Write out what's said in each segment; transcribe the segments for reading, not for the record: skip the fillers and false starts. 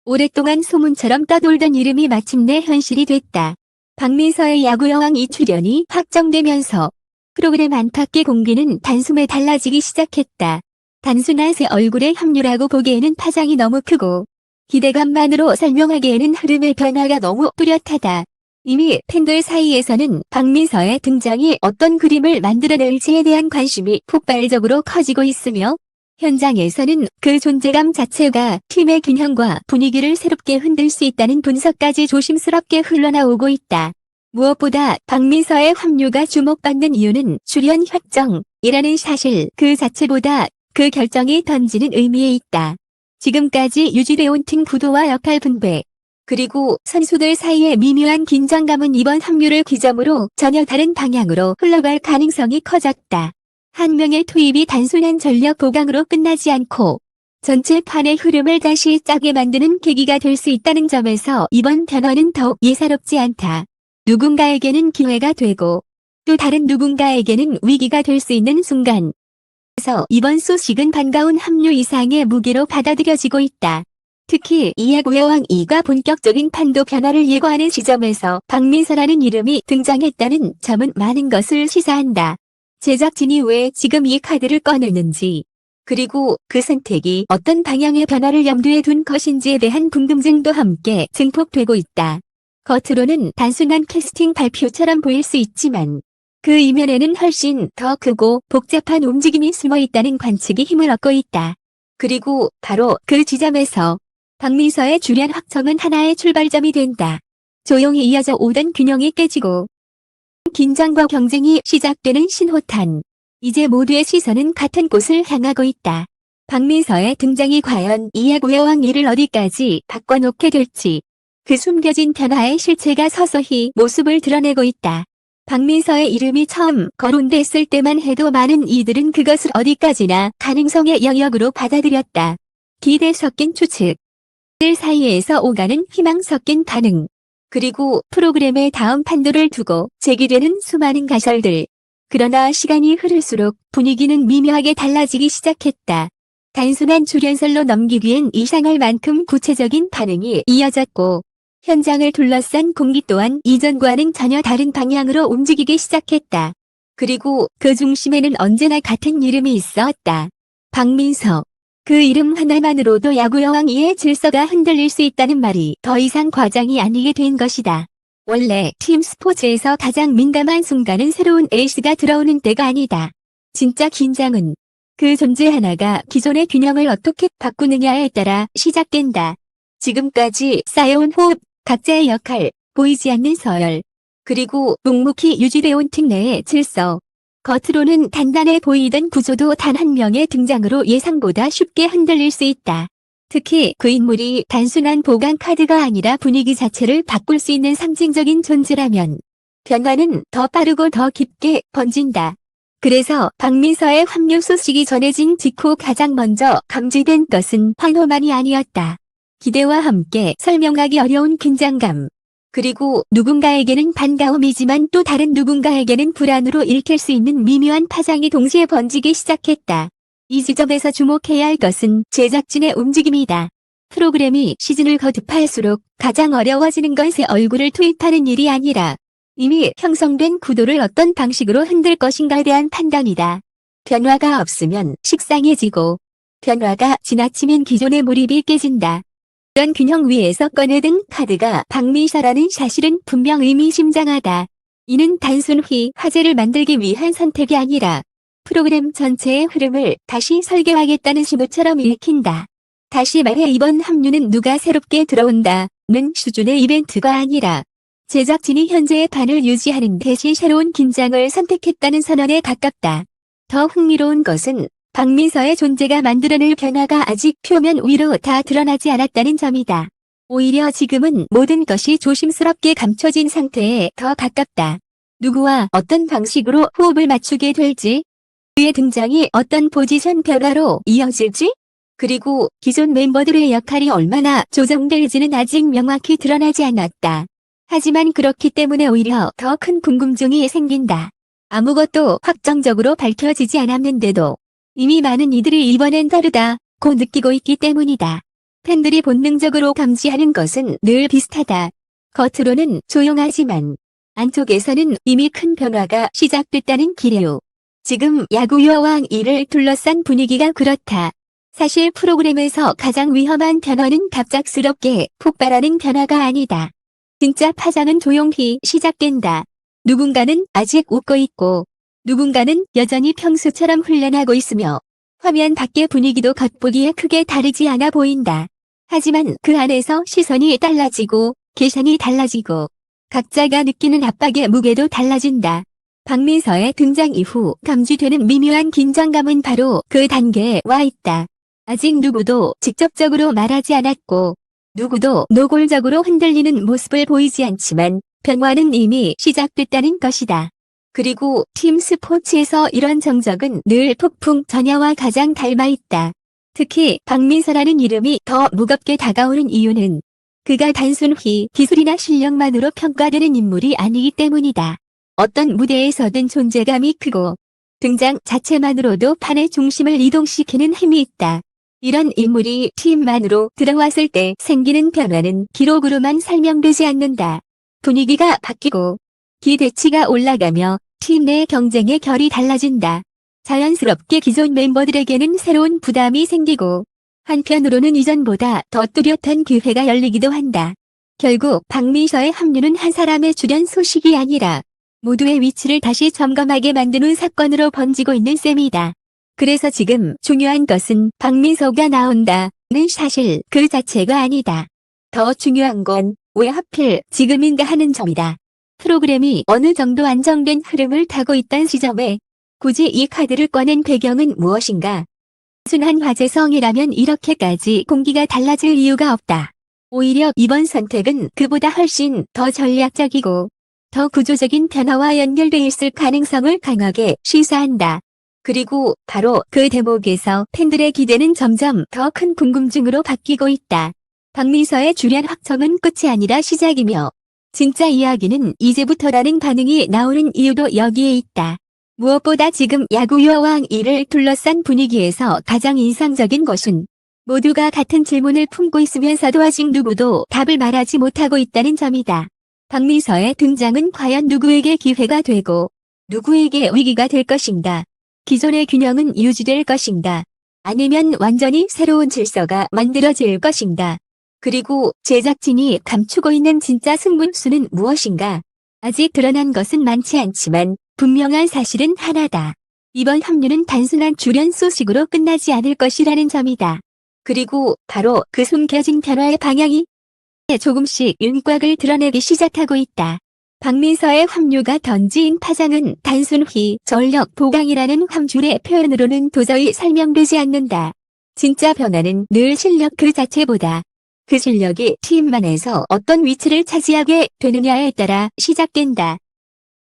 오랫동안 소문처럼 떠돌던 이름이 마침내 현실이 됐다. 박민서의 야구여왕 2출연이 확정되면서 프로그램 안팎의 공기는 단숨에 달라지기 시작했다. 단순한 새 얼굴의 합류라고 보기에는 파장이 너무 크고 기대감만으로 설명하기에는 흐름의 변화가 너무 뚜렷하다. 이미 팬들 사이에서는 박민서의 등장이 어떤 그림을 만들어낼지에 대한 관심이 폭발적으로 커지고 있으며 현장에서는 그 존재감 자체가 팀의 균형과 분위기를 새롭게 흔들 수 있다는 분석까지 조심스럽게 흘러나오고 있다. 무엇보다 박민서의 합류가 주목받는 이유는 출연 확정이라는 사실 그 자체보다 그 결정이 던지는 의미에 있다. 지금까지 유지되어온 팀 구도와 역할 분배, 그리고 선수들 사이의 미묘한 긴장감은 이번 합류를 기점으로 전혀 다른 방향으로 흘러갈 가능성이 커졌다. 한 명의 투입이 단순한 전력 보강으로 끝나지 않고 전체 판의 흐름을 다시 짜게 만드는 계기가 될 수 있다는 점에서 이번 변화는 더욱 예사롭지 않다. 누군가에게는 기회가 되고 또 다른 누군가에게는 위기가 될 수 있는 순간. 그래서 이번 소식은 반가운 합류 이상의 무게로 받아들여지고 있다. 특히 이 야구의 왕 2가 본격적인 판도 변화를 예고하는 시점에서 박민서라는 이름이 등장했다는 점은 많은 것을 시사한다. 제작진이 왜 지금 이 카드를 꺼내는지, 그리고 그 선택이 어떤 방향의 변화를 염두에 둔 것인지에 대한 궁금증도 함께 증폭되고 있다. 겉으로는 단순한 캐스팅 발표처럼 보일 수 있지만 그 이면에는 훨씬 더 크고 복잡한 움직임이 숨어 있다는 관측이 힘을 얻고 있다. 그리고 바로 그 지점에서 박민서의 출연 확정은 하나의 출발점이 된다. 조용히 이어져 오던 균형이 깨지고 긴장과 경쟁이 시작되는 신호탄. 이제 모두의 시선은 같은 곳을 향하고 있다. 박민서의 등장이 과연 이 야구의 왕 2를 어디까지 바꿔놓게 될지. 그 숨겨진 변화의 실체가 서서히 모습을 드러내고 있다. 박민서의 이름이 처음 거론됐을 때만 해도 많은 이들은 그것을 어디까지나 가능성의 영역으로 받아들였다. 기대 섞인 추측. 들 사이에서 오가는 희망 섞인 반응. 그리고 프로그램의 다음 판도를 두고 제기되는 수많은 가설들. 그러나 시간이 흐를수록 분위기는 미묘하게 달라지기 시작했다. 단순한 출연설로 넘기기엔 이상할 만큼 구체적인 반응이 이어졌고 현장을 둘러싼 공기 또한 이전과는 전혀 다른 방향으로 움직이기 시작했다. 그리고 그 중심에는 언제나 같은 이름이 있었다. 박민서. 그 이름 하나만으로도 야구여왕 2의 질서가 흔들릴 수 있다는 말이 더 이상 과장이 아니게 된 것이다. 원래 팀 스포츠에서 가장 민감한 순간은 새로운 에이스가 들어오는 때가 아니다. 진짜 긴장은 그 존재 하나가 기존의 균형을 어떻게 바꾸느냐에 따라 시작된다. 지금까지 쌓여온 호흡, 각자의 역할, 보이지 않는 서열, 그리고 묵묵히 유지되어온 팀 내의 질서. 겉으로는 단단해 보이던 구조도 단 한 명의 등장으로 예상보다 쉽게 흔들릴 수 있다. 특히 그 인물이 단순한 보강 카드가 아니라 분위기 자체를 바꿀 수 있는 상징적인 존재라면 변화는 더 빠르고 더 깊게 번진다. 그래서 박민서의 합류 소식이 전해진 직후 가장 먼저 감지된 것은 환호만이 아니었다. 기대와 함께 설명하기 어려운 긴장감. 그리고 누군가에게는 반가움이지만 또 다른 누군가에게는 불안으로 읽힐 수 있는 미묘한 파장이 동시에 번지기 시작했다. 이 지점에서 주목해야 할 것은 제작진의 움직임이다. 프로그램이 시즌을 거듭할수록 가장 어려워지는 건 새 얼굴을 투입하는 일이 아니라 이미 형성된 구도를 어떤 방식으로 흔들 것인가에 대한 판단이다. 변화가 없으면 식상해지고 변화가 지나치면 기존의 몰입이 깨진다. 이런 균형 위에서 꺼내든 카드가 박민서라는 사실은 분명 의미심장하다. 이는 단순히 화제를 만들기 위한 선택이 아니라 프로그램 전체의 흐름을 다시 설계하겠다는 신호처럼 읽힌다. 다시 말해 이번 합류는 누가 새롭게 들어온다는 수준의 이벤트가 아니라 제작진이 현재의 판을 유지하는 대신 새로운 긴장을 선택했다는 선언에 가깝다. 더 흥미로운 것은 박민서의 존재가 만들어낼 변화가 아직 표면 위로 다 드러나지 않았다는 점이다. 오히려 지금은 모든 것이 조심스럽게 감춰진 상태에 더 가깝다. 누구와 어떤 방식으로 호흡을 맞추게 될지, 그의 등장이 어떤 포지션 변화로 이어질지, 그리고 기존 멤버들의 역할이 얼마나 조정될지는 아직 명확히 드러나지 않았다. 하지만 그렇기 때문에 오히려 더 큰 궁금증이 생긴다. 아무것도 확정적으로 밝혀지지 않았는데도 이미 많은 이들이 이번엔 다르다고 느끼고 있기 때문이다. 팬들이 본능적으로 감지하는 것은 늘 비슷하다. 겉으로는 조용하지만 안쪽에서는 이미 큰 변화가 시작됐다는 기류. 지금 야구 여왕 1을 둘러싼 분위기가 그렇다. 사실 프로그램에서 가장 위험한 변화는 갑작스럽게 폭발하는 변화가 아니다. 진짜 파장은 조용히 시작된다. 누군가는 아직 웃고 있고 누군가는 여전히 평소처럼 훈련하고 있으며 화면 밖의 분위기도 겉보기에 크게 다르지 않아 보인다. 하지만 그 안에서 시선이 달라지고 계산이 달라지고 각자가 느끼는 압박의 무게도 달라진다. 박민서의 등장 이후 감지되는 미묘한 긴장감은 바로 그 단계에 와 있다. 아직 누구도 직접적으로 말하지 않았고 누구도 노골적으로 흔들리는 모습을 보이지 않지만 변화는 이미 시작됐다는 것이다. 그리고 팀 스포츠에서 이런 정적은 늘 폭풍 전야와 가장 닮아 있다. 특히 박민서라는 이름이 더 무겁게 다가오는 이유는 그가 단순히 기술이나 실력만으로 평가되는 인물이 아니기 때문이다. 어떤 무대에서든 존재감이 크고 등장 자체만으로도 판의 중심을 이동시키는 힘이 있다. 이런 인물이 팀만으로 들어왔을 때 생기는 변화는 기록으로만 설명되지 않는다. 분위기가 바뀌고 기대치가 올라가며 팀 내 경쟁의 결이 달라진다. 자연스럽게 기존 멤버들에게는 새로운 부담이 생기고 한편으로는 이전보다 더 뚜렷한 기회가 열리기도 한다. 결국 박민서의 합류는 한 사람의 출연 소식이 아니라 모두의 위치를 다시 점검하게 만드는 사건으로 번지고 있는 셈이다. 그래서 지금 중요한 것은 박민서가 나온다는 사실 그 자체가 아니다. 더 중요한 건 왜 하필 지금인가 하는 점이다. 프로그램이 어느 정도 안정된 흐름을 타고 있던 시점에 굳이 이 카드를 꺼낸 배경은 무엇인가? 순한 화제성이라면 이렇게까지 공기가 달라질 이유가 없다. 오히려 이번 선택은 그보다 훨씬 더 전략적이고 더 구조적인 변화와 연결돼 있을 가능성을 강하게 시사한다. 그리고 바로 그 대목에서 팬들의 기대는 점점 더 큰 궁금증으로 바뀌고 있다. 박민서의 출연 확정은 끝이 아니라 시작이며 진짜 이야기는 이제부터라는 반응이 나오는 이유도 여기에 있다. 무엇보다 지금 야구 여왕 1을 둘러싼 분위기에서 가장 인상적인 것은 모두가 같은 질문을 품고 있으면서도 아직 누구도 답을 말하지 못하고 있다는 점이다. 박민서의 등장은 과연 누구에게 기회가 되고 누구에게 위기가 될 것인가? 기존의 균형은 유지될 것인가? 아니면 완전히 새로운 질서가 만들어질 것인가? 그리고 제작진이 감추고 있는 진짜 승부수는 무엇인가? 아직 드러난 것은 많지 않지만 분명한 사실은 하나다. 이번 합류는 단순한 출연 소식으로 끝나지 않을 것이라는 점이다. 그리고 바로 그 숨겨진 변화의 방향이 조금씩 윤곽을 드러내기 시작하고 있다. 박민서의 합류가 던진 파장은 단순히 전력 보강이라는 한 줄의 표현으로는 도저히 설명되지 않는다. 진짜 변화는 늘 실력 그 자체보다 그 실력이 팀만에서 어떤 위치를 차지하게 되느냐에 따라 시작된다.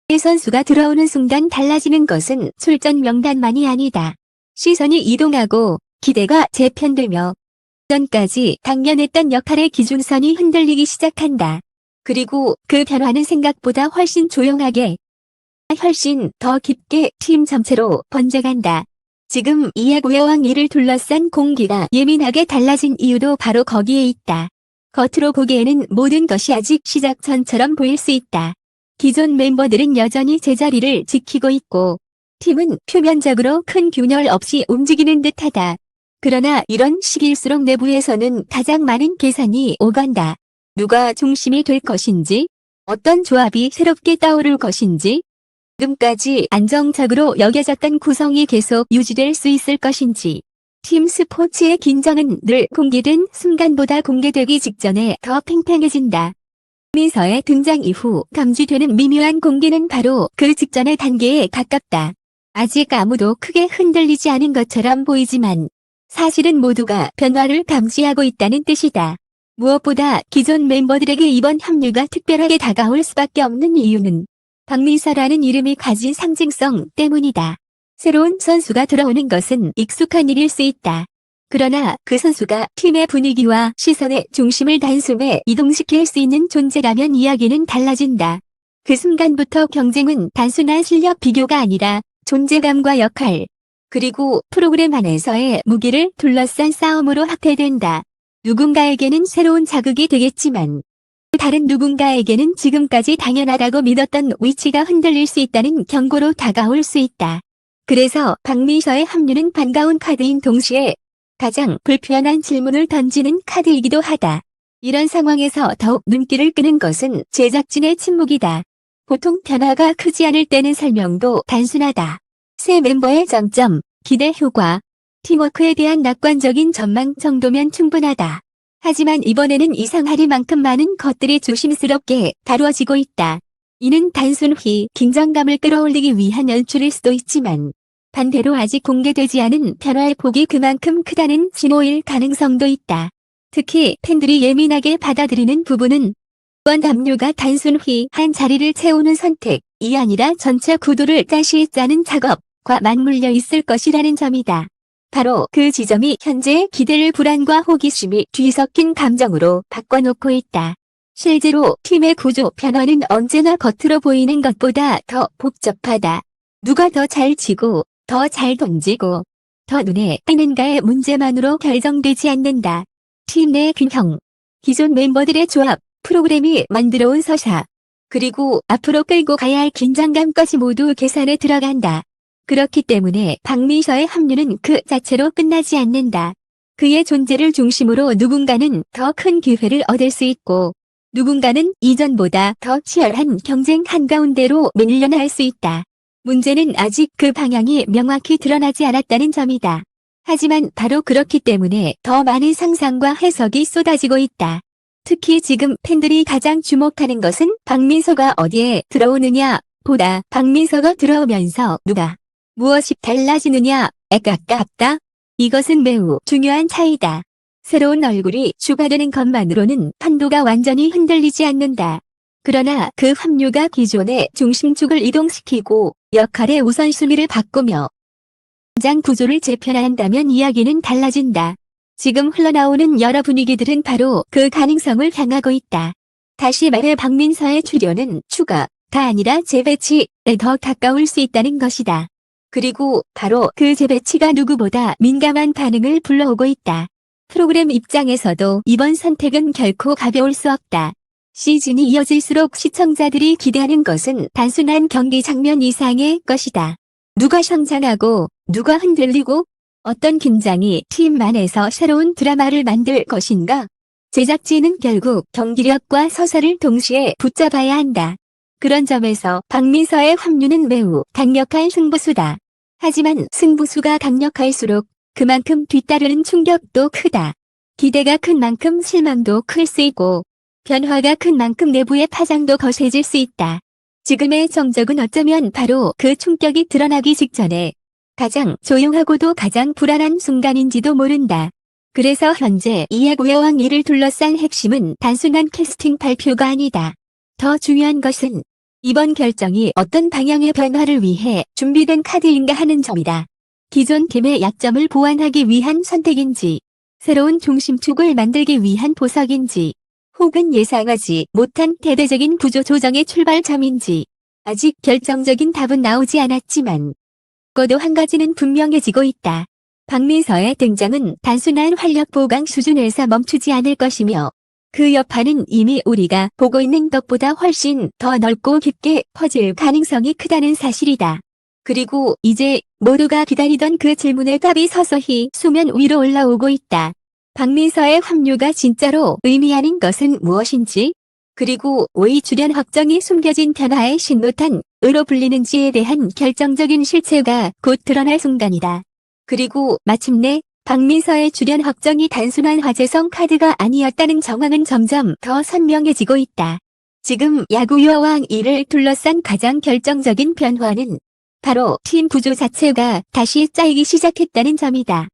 이 선수가 들어오는 순간 달라지는 것은 출전 명단만이 아니다. 시선이 이동하고 기대가 재편되며 전까지 당연했던 역할의 기준선이 흔들리기 시작한다. 그리고 그 변화는 생각보다 훨씬 조용하게, 훨씬 더 깊게 팀 전체로 번져간다. 지금 이 야구 여왕 1을 둘러싼 공기가 예민하게 달라진 이유도 바로 거기에 있다. 겉으로 보기에는 모든 것이 아직 시작 전처럼 보일 수 있다. 기존 멤버들은 여전히 제자리를 지키고 있고 팀은 표면적으로 큰 균열 없이 움직이는 듯하다. 그러나 이런 시기일수록 내부에서는 가장 많은 계산이 오간다. 누가 중심이 될 것인지, 어떤 조합이 새롭게 떠오를 것인지, 지금까지 안정적으로 여겨졌던 구성이 계속 유지될 수 있을 것인지, 팀 스포츠의 긴장은 늘 공개된 순간보다 공개되기 직전에 더 팽팽해진다. 박민서의 등장 이후 감지되는 미묘한 공기는 바로 그 직전의 단계에 가깝다. 아직 아무도 크게 흔들리지 않은 것처럼 보이지만 사실은 모두가 변화를 감지하고 있다는 뜻이다. 무엇보다 기존 멤버들에게 이번 합류가 특별하게 다가올 수밖에 없는 이유는 박민서라는 이름이 가진 상징성 때문이다. 새로운 선수가 들어오는 것은 익숙한 일일 수 있다. 그러나 그 선수가 팀의 분위기와 시선의 중심을 단숨에 이동시킬 수 있는 존재라면 이야기는 달라진다. 그 순간부터 경쟁은 단순한 실력 비교가 아니라 존재감과 역할, 그리고 프로그램 안에서의 무기를 둘러싼 싸움으로 확대된다. 누군가에게는 새로운 자극이 되겠지만 다른 누군가에게는 지금까지 당연하다고 믿었던 위치가 흔들릴 수 있다는 경고로 다가올 수 있다. 그래서 박민서의 합류는 반가운 카드인 동시에 가장 불편한 질문을 던지는 카드이기도 하다. 이런 상황에서 더욱 눈길을 끄는 것은 제작진의 침묵이다. 보통 변화가 크지 않을 때는 설명도 단순하다. 새 멤버의 장점, 기대 효과, 팀워크에 대한 낙관적인 전망 정도면 충분하다. 하지만 이번에는 이상하리만큼 많은 것들이 조심스럽게 다루어지고 있다. 이는 단순히 긴장감을 끌어올리기 위한 연출일 수도 있지만 반대로 아직 공개되지 않은 변화의 폭이 그만큼 크다는 신호일 가능성도 있다. 특히 팬들이 예민하게 받아들이는 부분은 이번 합류가 단순히 한 자리를 채우는 선택이 아니라 전체 구도를 다시 짜는 작업과 맞물려 있을 것이라는 점이다. 바로 그 지점이 현재의 기대를 불안과 호기심이 뒤섞인 감정으로 바꿔놓고 있다. 실제로 팀의 구조 변화는 언제나 겉으로 보이는 것보다 더 복잡하다. 누가 더 잘 치고 더 잘 던지고 더 눈에 띄는가의 문제만으로 결정되지 않는다. 팀 내 균형, 기존 멤버들의 조합, 프로그램이 만들어온 서사, 그리고 앞으로 끌고 가야 할 긴장감까지 모두 계산에 들어간다. 그렇기 때문에 박민서의 합류는 그 자체로 끝나지 않는다. 그의 존재를 중심으로 누군가는 더 큰 기회를 얻을 수 있고 누군가는 이전보다 더 치열한 경쟁 한가운데로 밀려날 수 있다. 문제는 아직 그 방향이 명확히 드러나지 않았다는 점이다. 하지만 바로 그렇기 때문에 더 많은 상상과 해석이 쏟아지고 있다. 특히 지금 팬들이 가장 주목하는 것은 박민서가 어디에 들어오느냐 보다 박민서가 들어오면서 누가 무엇이 달라지느냐에 가깝다. 이것은 매우 중요한 차이다. 새로운 얼굴이 추가되는 것만으로는 판도가 완전히 흔들리지 않는다. 그러나 그 합류가 기존의 중심축을 이동시키고 역할의 우선순위를 바꾸며 현장 구조를 재편한다면 이야기는 달라진다. 지금 흘러나오는 여러 분위기들은 바로 그 가능성을 향하고 있다. 다시 말해 박민서의 출연은 추가가 아니라 재배치에 더 가까울 수 있다는 것이다. 그리고 바로 그 재배치가 누구보다 민감한 반응을 불러오고 있다. 프로그램 입장에서도 이번 선택은 결코 가벼울 수 없다. 시즌이 이어질수록 시청자들이 기대하는 것은 단순한 경기 장면 이상의 것이다. 누가 성장하고 누가 흔들리고 어떤 긴장이 팀 안에서 새로운 드라마를 만들 것인가? 제작진은 결국 경기력과 서사를 동시에 붙잡아야 한다. 그런 점에서 박민서의 합류는 매우 강력한 승부수다. 하지만 승부수가 강력할수록 그만큼 뒤따르는 충격도 크다. 기대가 큰 만큼 실망도 클 수 있고 변화가 큰 만큼 내부의 파장도 거세질 수 있다. 지금의 정적은 어쩌면 바로 그 충격이 드러나기 직전에 가장 조용하고도 가장 불안한 순간인지도 모른다. 그래서 현재 이 야구 여왕 1을 둘러싼 핵심은 단순한 캐스팅 발표가 아니다. 더 중요한 것은 이번 결정이 어떤 방향의 변화를 위해 준비된 카드인가 하는 점이다. 기존 팀의 약점을 보완하기 위한 선택인지, 새로운 중심축을 만들기 위한 보석인지, 혹은 예상하지 못한 대대적인 구조 조정의 출발점인지, 아직 결정적인 답은 나오지 않았지만, 적어도 한 가지는 분명해지고 있다. 박민서의 등장은 단순한 활력 보강 수준에서 멈추지 않을 것이며, 그 여파는 이미 우리가 보고 있는 것보다 훨씬 더 넓고 깊게 퍼질 가능성이 크다는 사실이다. 그리고 이제 모두가 기다리던 그 질문의 답이 서서히 수면 위로 올라오고 있다. 박민서의 합류가 진짜로 의미하는 것은 무엇인지, 그리고 왜 출연 확정이 숨겨진 변화의 신호탄으로 불리는지에 대한 결정적인 실체가 곧 드러날 순간이다. 그리고 마침내 박민서의 출연 확정이 단순한 화제성 카드가 아니었다는 정황은 점점 더 선명해지고 있다. 지금 야구 여왕 1을 둘러싼 가장 결정적인 변화는 바로 팀 구조 자체가 다시 짜이기 시작했다는 점이다.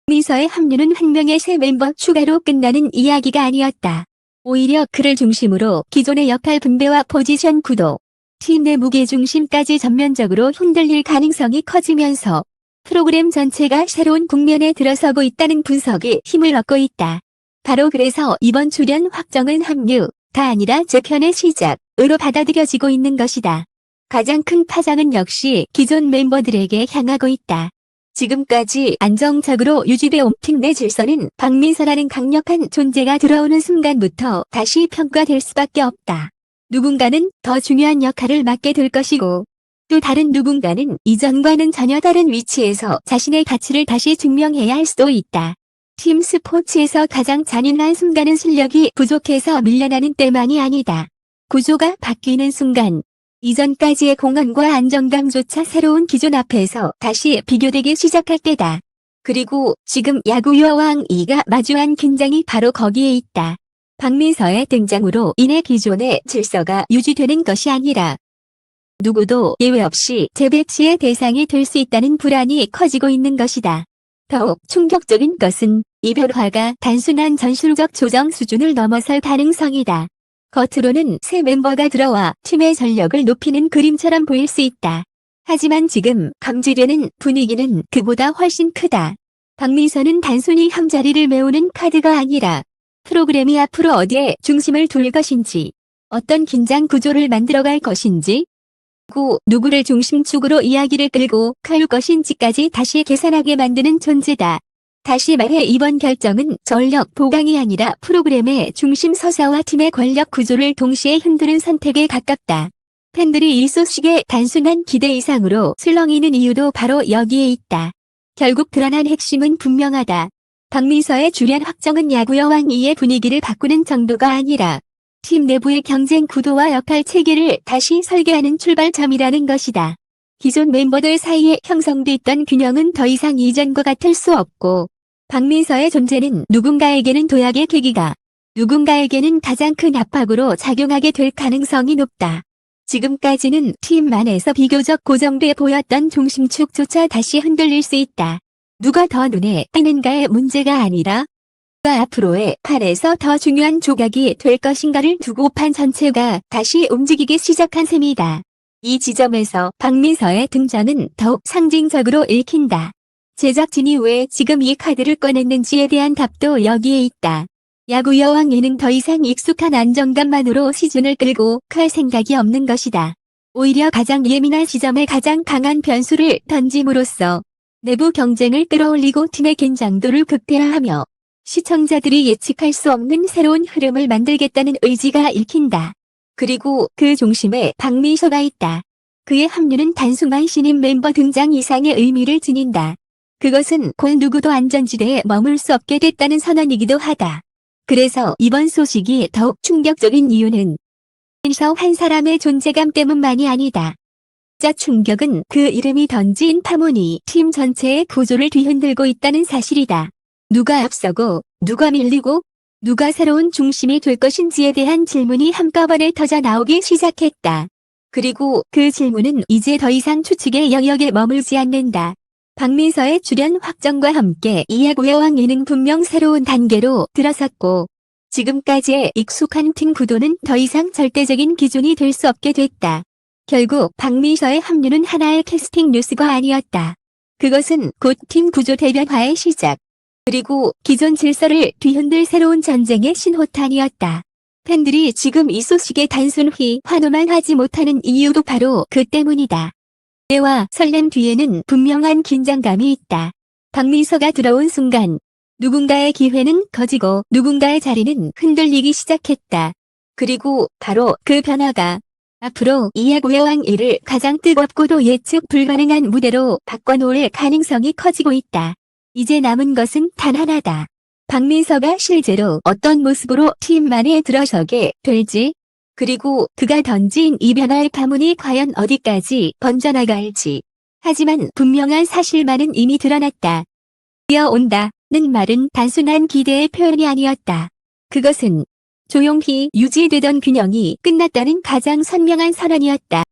박민서의 합류는 한 명의 새 멤버 추가로 끝나는 이야기가 아니었다. 오히려 그를 중심으로 기존의 역할 분배와 포지션 구도, 팀 내 무게중심까지 전면적으로 흔들릴 가능성이 커지면서 프로그램 전체가 새로운 국면에 들어서고 있다는 분석에 힘을 얻고 있다. 바로 그래서 이번 출연 확정은 합류가 아니라 재편의 시작으로 받아들여지고 있는 것이다. 가장 큰 파장은 역시 기존 멤버들에게 향하고 있다. 지금까지 안정적으로 유지돼온 팀 내 질서는 박민서라는 강력한 존재가 들어오는 순간부터 다시 평가될 수밖에 없다. 누군가는 더 중요한 역할을 맡게 될 것이고, 또 다른 누군가는 이전과는 전혀 다른 위치에서 자신의 가치를 다시 증명해야 할 수도 있다. 팀 스포츠에서 가장 잔인한 순간은 실력이 부족해서 밀려나는 때만이 아니다. 구조가 바뀌는 순간, 이전까지의 공헌과 안정감조차 새로운 기존 앞에서 다시 비교되기 시작할 때다. 그리고 지금 야구 여왕 2가 마주한 긴장이 바로 거기에 있다. 박민서의 등장으로 인해 기존의 질서가 유지되는 것이 아니라 누구도 예외 없이 재배치의 대상이 될 수 있다는 불안이 커지고 있는 것이다. 더욱 충격적인 것은 이 변화가 단순한 전술적 조정 수준을 넘어설 가능성이다. 겉으로는 새 멤버가 들어와 팀의 전력을 높이는 그림처럼 보일 수 있다. 하지만 지금 감지되는 분위기는 그보다 훨씬 크다. 박민서는 단순히 한 자리를 메우는 카드가 아니라 프로그램이 앞으로 어디에 중심을 둘 것인지, 어떤 긴장 구조를 만들어갈 것인지, 누구를 중심축으로 이야기를 끌고 갈 것인지까지 다시 계산하게 만드는 존재다. 다시 말해 이번 결정은 전력 보강이 아니라 프로그램의 중심 서사와 팀의 권력 구조를 동시에 흔드는 선택에 가깝다. 팬들이 이 소식에 단순한 기대 이상으로 술렁이는 이유도 바로 여기에 있다. 결국 드러난 핵심은 분명하다. 박민서의 출연 확정은 야구여왕 2의 분위기를 바꾸는 정도가 아니라 팀 내부의 경쟁 구도와 역할 체계를 다시 설계하는 출발점이라는 것이다. 기존 멤버들 사이에 형성돼 있던 균형은 더 이상 이전과 같을 수 없고, 박민서의 존재는 누군가에게는 도약의 계기가, 누군가에게는 가장 큰 압박으로 작용하게 될 가능성이 높다. 지금까지는 팀 안에서 비교적 고정돼 보였던 중심축조차 다시 흔들릴 수 있다. 누가 더 눈에 띄는가의 문제가 아니라 누가 앞으로의 판에서 더 중요한 조각이 될 것인가를 두고 판 전체가 다시 움직이기 시작한 셈이다. 이 지점에서 박민서의 등장은 더욱 상징적으로 읽힌다. 제작진이 왜 지금 이 카드를 꺼냈는지에 대한 답도 여기에 있다. 야구 여왕 2는 더 이상 익숙한 안정감만으로 시즌을 끌고 갈 생각이 없는 것이다. 오히려 가장 예민한 시점에 가장 강한 변수를 던짐으로써 내부 경쟁을 끌어올리고 팀의 긴장도를 극대화하며 시청자들이 예측할 수 없는 새로운 흐름을 만들겠다는 의지가 읽힌다. 그리고 그 중심에 박민서가 있다. 그의 합류는 단순한 신인 멤버 등장 이상의 의미를 지닌다. 그것은 곧 누구도 안전지대에 머물 수 없게 됐다는 선언이기도 하다. 그래서 이번 소식이 더욱 충격적인 이유는 한 사람의 존재감 때문만이 아니다. 진짜 충격은 그 이름이 던진 파문이 팀 전체의 구조를 뒤흔들고 있다는 사실이다. 누가 앞서고, 누가 밀리고, 누가 새로운 중심이 될 것인지에 대한 질문이 한꺼번에 터져 나오기 시작했다. 그리고 그 질문은 이제 더 이상 추측의 영역에 머물지 않는다. 박민서의 출연 확정과 함께 이 야구의 왕위는 분명 새로운 단계로 들어섰고, 지금까지의 익숙한 팀 구도는 더 이상 절대적인 기준이 될 수 없게 됐다. 결국 박민서의 합류는 하나의 캐스팅 뉴스가 아니었다. 그것은 곧 팀 구조 대변화의 시작, 그리고 기존 질서를 뒤흔들 새로운 전쟁의 신호탄이었다. 팬들이 지금 이 소식에 단순히 환호만 하지 못하는 이유도 바로 그 때문이다. 기대와 설렘 뒤에는 분명한 긴장감이 있다. 박민서가 들어온 순간 누군가의 기회는 커지고 누군가의 자리는 흔들리기 시작했다. 그리고 바로 그 변화가 앞으로 이 야구의 왕 1을 가장 뜨겁고도 예측 불가능한 무대로 바꿔놓을 가능성이 커지고 있다. 이제 남은 것은 단 하나다. 박민서가 실제로 어떤 모습으로 팀 안에 들어서게 될지, 그리고 그가 던진 이 변화의 파문이 과연 어디까지 번져나갈지. 하지만 분명한 사실만은 이미 드러났다. 뛰어온다는 말은 단순한 기대의 표현이 아니었다. 그것은 조용히 유지되던 균형이 끝났다는 가장 선명한 선언이었다.